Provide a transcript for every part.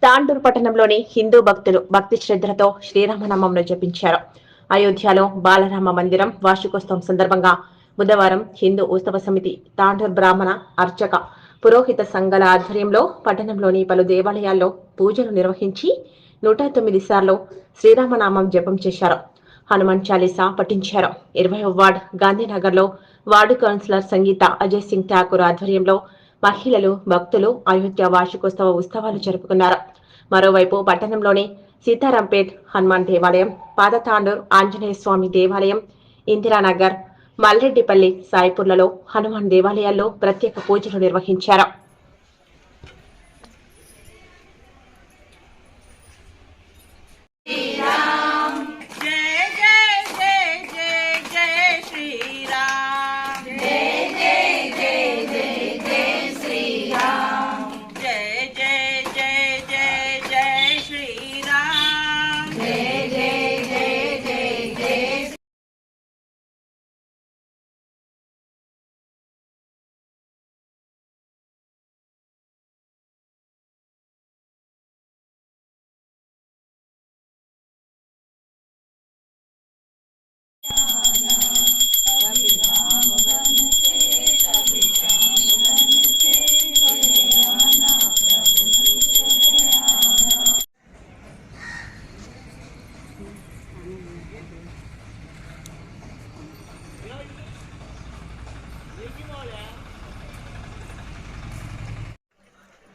తాండూరు పట్టణంలోని హిందూ భక్తులు భక్తి శ్రద్ధలతో శ్రీరామనామంను జపించారు. అయోధ్యలో బాలరామ మందిరం వార్షికోత్సవం సందర్భంగా బుధవారం హిందూ ఉత్సవ సమితి తాండూరు బ్రాహ్మణ అర్చక పురోహిత సంఘాల ఆధ్వర్యంలో పట్టణంలోని పలు దేవాలయాల్లో పూజలు నిర్వహించి 109 సార్లు శ్రీరామనామం జపం చేశారు. హనుమాన్ చాలీసా పఠించారు. 20వ వార్డ్ గాంధీనగర్లో వార్డు కౌన్సిలర్ సంగీత అజయ్ సింగ్ ఠాకూర్ ఆధ్వర్యంలో మహిళలు భక్తులు అయోధ్య వార్షికోత్సవ ఉత్సవాలు జరుపుకున్నారు. మరోవైపు పట్టణంలోని సీతారాంపేట్ హనుమాన్ దేవాలయం, పాదతాండూర్ ఆంజనేయ స్వామి దేవాలయం, ఇందిరానగర్, మల్రెడ్డిపల్లి, సాయిపూర్లలో హనుమాన్ దేవాలయాల్లో ప్రత్యేక పూజలు నిర్వహించారు.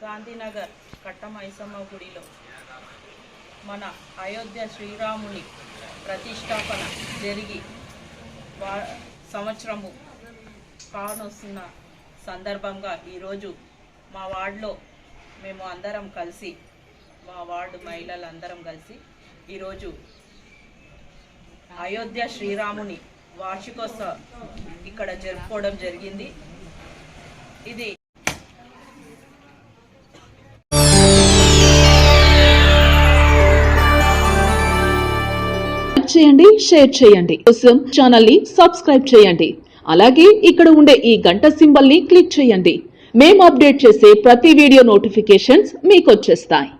గాంధీనగర్ కట్టమైసమ్మ గుడిలో మన అయోధ్య శ్రీరాముని ప్రతిష్టాపన జరిగి సంవత్సరము కానొస్తున్న సందర్భంగా ఈరోజు మా వార్డులో మేము అందరం కలిసి, మా వార్డు మహిళలందరం కలిసి ఈరోజు అయోధ్య శ్రీరాముని వార్షికోత్సవం ఇక్కడ జరుపుకోవడం జరిగింది. ఇది చేయండి, షేర్ చేయండి. కోసం ఛానల్ ని సబ్స్క్రైబ్ చేయండి. అలాగే ఇక్కడ ఉండే ఈ గంట సింబల్ ని క్లిక్ చేయండి. మేము అప్డేట్ చేసే ప్రతి వీడియో నోటిఫికేషన్స్ మీకు వచ్చేస్తాయి.